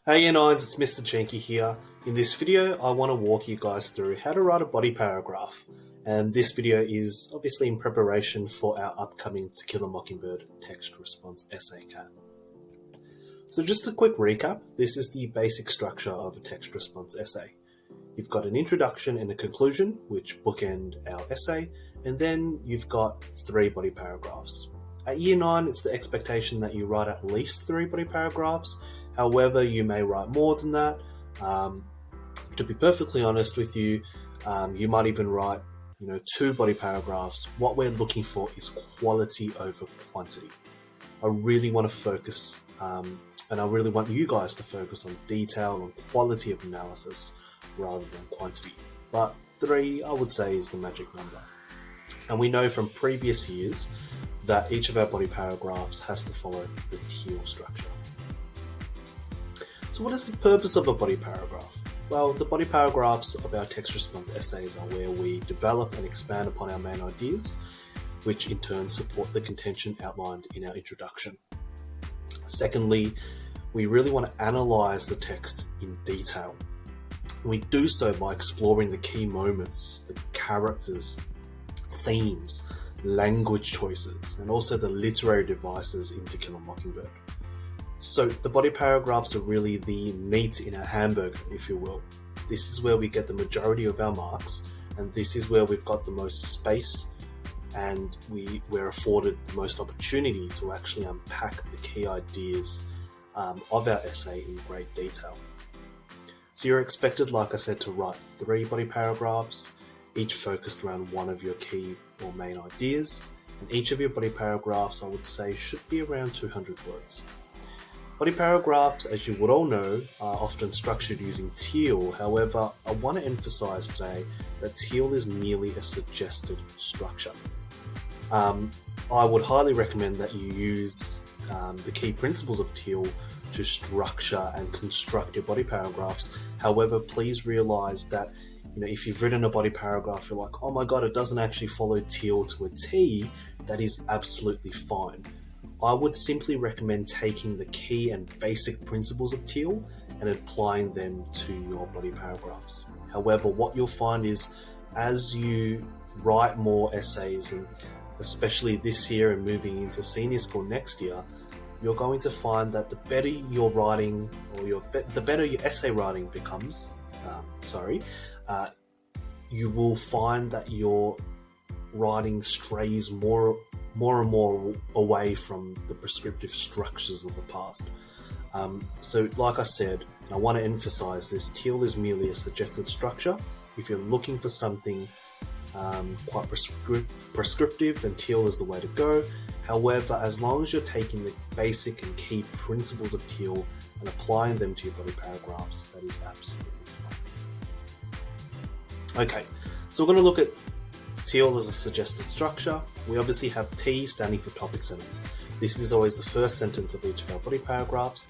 Hey N9s, it's Mr. CHEN-KE here. In this video, I want to walk you guys through how to write a body paragraph. And this video is obviously in preparation for our upcoming To Kill a Mockingbird text response essay CAT. So just a quick recap, this is the basic structure of a text response essay. You've got an introduction and a conclusion, which bookend our essay, and then you've got 3 body paragraphs. At year 9, it's the expectation that you write at least 3 body paragraphs. However, you may write more than that. To be perfectly honest with you, you might even write 2 body paragraphs. What we're looking for is quality over quantity. I really want to focus, and I really want you guys to focus on detail and quality of analysis rather than quantity. But 3, I would say, is the magic number. And we know from previous years that each of our body paragraphs has to follow the TEEL structure. So what is the purpose of a body paragraph? Well, the body paragraphs of our text response essays are where we develop and expand upon our main ideas, which in turn support the contention outlined in our introduction. Secondly, we really want to analyze the text in detail. We do so by exploring the key moments, the characters, themes, language choices, and also the literary devices in To Kill a Mockingbird. So the body paragraphs are really the meat in our hamburger, if you will. This is where we get the majority of our marks, and this is where we've got the most space and we're afforded the most opportunity to actually unpack the key ideas of our essay in great detail. So you're expected, like I said, to write 3 body paragraphs, each focused around one of your key or main ideas, and each of your body paragraphs, I would say, should be around 200 words. Body paragraphs, as you would all know, are often structured using TEEL. However, I want to emphasize today that TEEL is merely a suggested structure. I would highly recommend that you use the key principles of TEEL to structure and construct your body paragraphs. However, please realize that if you've written a body paragraph, you're like, oh my god, it doesn't actually follow TEEL to a T, that is absolutely fine. I would simply recommend taking the key and basic principles of TEEL and applying them to your body paragraphs. However, what you'll find is as you write more essays, and especially this year and moving into senior school next year, you're going to find that the better your writing or the better your essay writing becomes, you will find that your writing strays more and more away from the prescriptive structures of the past. So like I said, I want to emphasize this, TEEL is merely a suggested structure. If you're looking for something quite prescriptive, then TEEL is the way to go. However, as long as you're taking the basic and key principles of TEEL and applying them to your body paragraphs, that is absolutely fine. Okay, so we're going to look at TEEL as a suggested structure. We obviously have T standing for topic sentence. This is always the first sentence of each of our body paragraphs,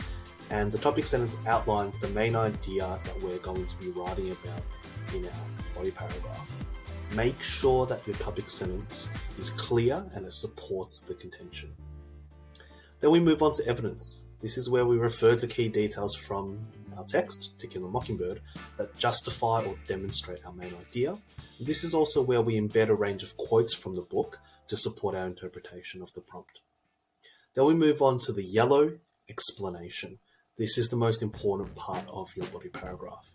and the topic sentence outlines the main idea that we're going to be writing about in our body paragraph. Make sure that your topic sentence is clear and it supports the contention. Then we move on to evidence. This is where we refer to key details from our text, To Kill a Mockingbird, that justify or demonstrate our main idea. This is also where we embed a range of quotes from the book to support our interpretation of the prompt. Then we move on to the yellow, explanation. This is the most important part of your body paragraph.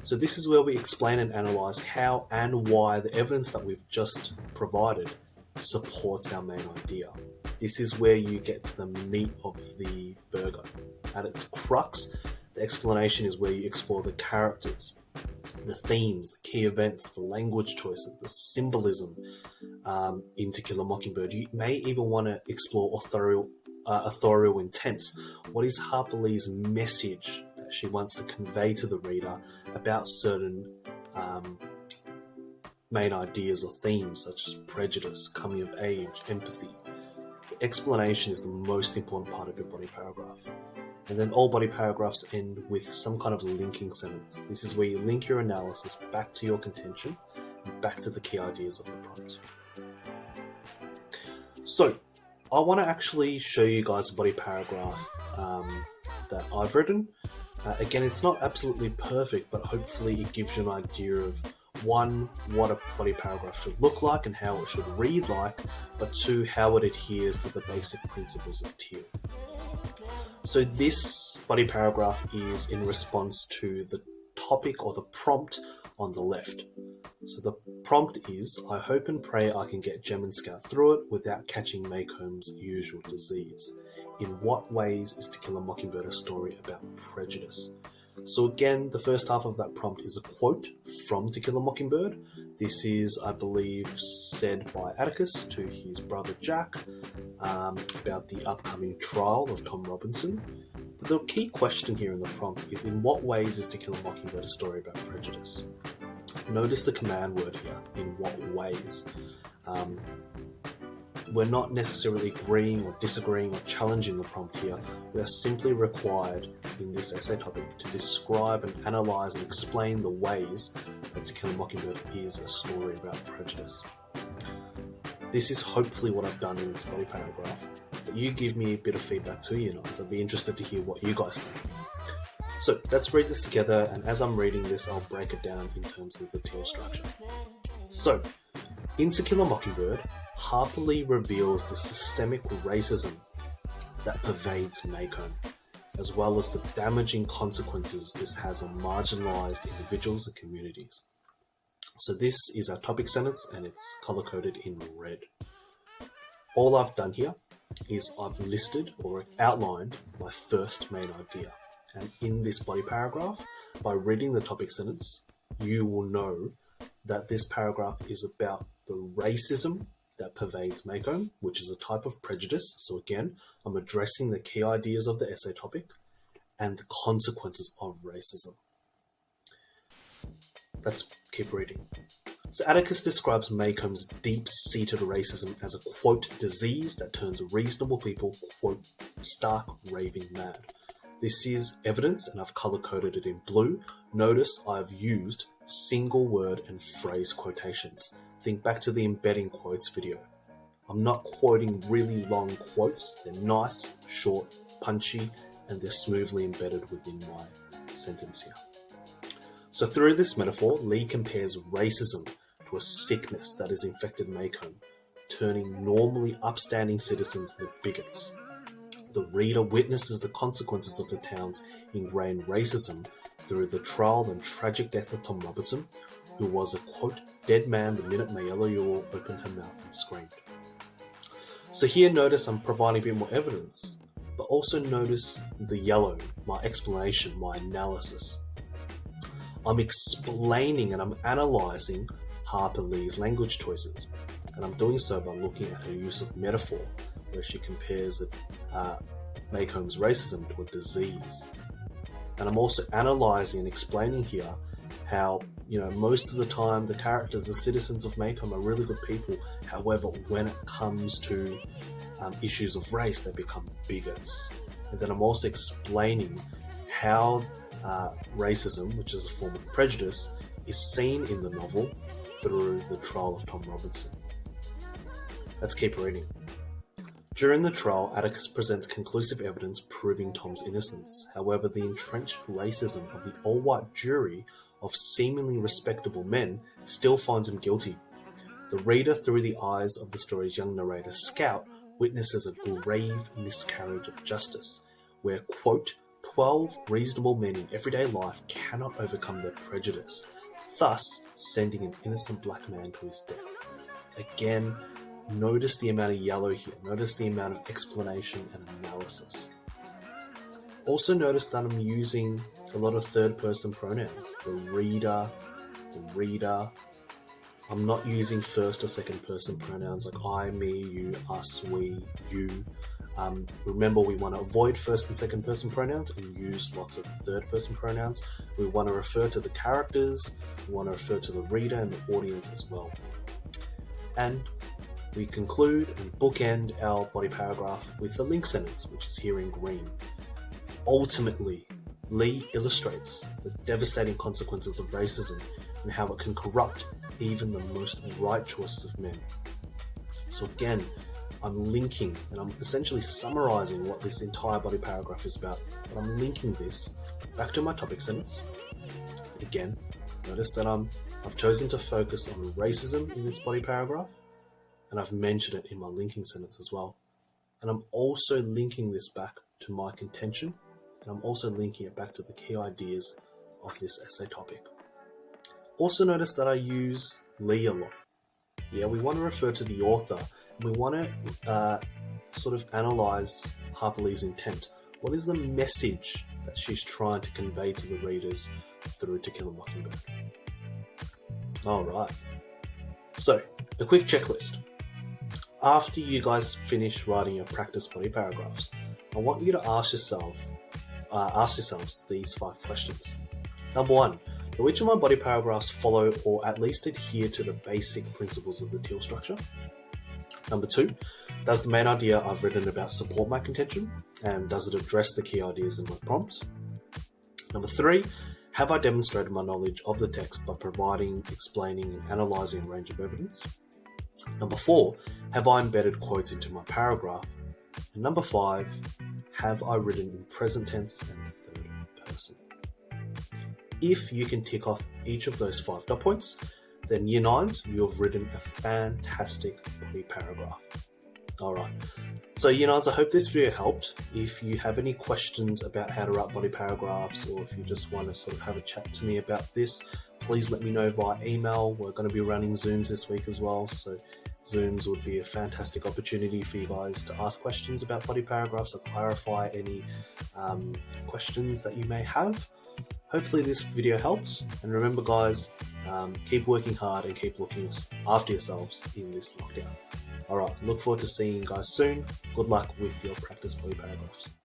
So this is where we explain and analyze how and why the evidence that we've just provided supports our main idea. This is where you get to the meat of the burger. At its crux, the explanation is where you explore the characters, the themes, the key events, the language choices, the symbolism in To Kill a Mockingbird. You may even want to explore authorial intent. What is Harper Lee's message that she wants to convey to the reader about certain main ideas or themes such as prejudice, coming of age, empathy? The explanation is the most important part of your body paragraph. And then all body paragraphs end with some kind of linking sentence. This is where you link your analysis back to your contention and back to the key ideas of the prompt. So I want to actually show you guys a body paragraph that I've written. Again, it's not absolutely perfect, but hopefully it gives you an idea of one, what a body paragraph should look like and how it should read like, but two, how it adheres to the basic principles of TEEL. So this body paragraph is in response to the topic or the prompt on the left. So the prompt is, I hope and pray I can get Gem and Scout through it without catching Maycomb's usual disease. In what ways is To Kill a Mockingbird a story about prejudice? So again, the first half of that prompt is a quote from To Kill a Mockingbird. This is, I believe, said by Atticus to his brother Jack about the upcoming trial of Tom Robinson. But the key question here in the prompt is, in what ways is To Kill a Mockingbird a story about prejudice? Notice the command word here, in what ways. We're not necessarily agreeing or disagreeing or challenging the prompt here. We are simply required in this essay topic to describe and analyse and explain the ways that To Kill a Mockingbird is a story about prejudice. This is hopefully what I've done in this body paragraph, but you give me a bit of feedback too, you know, so I'd be interested to hear what you guys think. So let's read this together, and as I'm reading this, I'll break it down in terms of the TEEL structure. So, in To Kill a Mockingbird, Harper Lee reveals the systemic racism that pervades Maycomb, as well as the damaging consequences this has on marginalised individuals and communities. So this is our topic sentence, and it's colour-coded in red. All I've done here is I've listed or outlined my first main idea. And in this body paragraph, by reading the topic sentence, you will know that this paragraph is about the racism that pervades Maycomb, which is a type of prejudice. So again, I'm addressing the key ideas of the essay topic and the consequences of racism. Let's keep reading. So Atticus describes Maycomb's deep-seated racism as a, quote, disease that turns reasonable people, quote, stark raving mad. This is evidence, and I've colour-coded it in blue. Notice I've used single word and phrase quotations. Think back to the embedding quotes video. I'm not quoting really long quotes. They're nice, short, punchy, and they're smoothly embedded within my sentence here. So through this metaphor, Lee compares racism to a sickness that has infected Maycomb, turning normally upstanding citizens into bigots. The reader witnesses the consequences of the town's ingrained racism through the trial and tragic death of Tom Robinson, who was a, quote, dead man the minute Mayella Ewell opened her mouth and screamed. So here notice I'm providing a bit more evidence, but also notice the yellow, my explanation, my analysis. I'm explaining and I'm analysing Harper Lee's language choices, and I'm doing so by looking at her use of metaphor, where she compares Maycomb's racism to a disease. And I'm also analysing and explaining here how, most of the time the characters, the citizens of Maycomb are really good people. However, when it comes to issues of race, they become bigots. And then I'm also explaining how racism, which is a form of prejudice, is seen in the novel through the trial of Tom Robinson. Let's keep reading. During the trial, Atticus presents conclusive evidence proving Tom's innocence. However, the entrenched racism of the all-white jury of seemingly respectable men still finds him guilty. The reader, through the eyes of the story's young narrator, Scout, witnesses a grave miscarriage of justice, where, quote, 12 reasonable men in everyday life cannot overcome their prejudice, thus sending an innocent black man to his death. Again, notice the amount of yellow here. Notice the amount of explanation and analysis. Also notice that I'm using a lot of third-person pronouns. The reader. I'm not using first or second-person pronouns like I, me, you, us, we, you. Remember, we want to avoid first and second-person pronouns and use lots of third-person pronouns. We want to refer to the characters. We want to refer to the reader and the audience as well. And we conclude and bookend our body paragraph with the link sentence, which is here in green. Ultimately, Lee illustrates the devastating consequences of racism and how it can corrupt even the most righteous of men. So again, I'm linking and I'm essentially summarizing what this entire body paragraph is about, but I'm linking this back to my topic sentence. Again, notice that I've chosen to focus on racism in this body paragraph, and I've mentioned it in my linking sentence as well. And I'm also linking this back to my contention, and I'm also linking it back to the key ideas of this essay topic. Also notice that I use Lee a lot. Yeah, we want to refer to the author, and we want to sort of analyze Harper Lee's intent. What is the message that she's trying to convey to the readers through To Kill a Mockingbird? Alright, so a quick checklist. After you guys finish writing your practice body paragraphs, I want you to ask yourselves these 5 questions. Number 1, do each of my body paragraphs follow or at least adhere to the basic principles of the TEEL structure? Number 2, does the main idea I've written about support my contention, and does it address the key ideas in my prompt? Number 3, have I demonstrated my knowledge of the text by providing, explaining, and analysing a range of evidence? Number 4, have I embedded quotes into my paragraph? And number 5, have I written in present tense and third person? If you can tick off each of those 5 dot points, then Year 9s, you have written a fantastic body paragraph. Alright, so Year 9s, I hope this video helped. If you have any questions about how to write body paragraphs, or if you just want to sort of have a chat to me about this, please let me know via email. We're going to be running Zooms this week as well, so Zooms would be a fantastic opportunity for you guys to ask questions about body paragraphs or clarify any questions that you may have. Hopefully this video helps, and remember guys, keep working hard and keep looking after yourselves in this lockdown. Alright, look forward to seeing you guys soon. Good luck with your practice body paragraphs.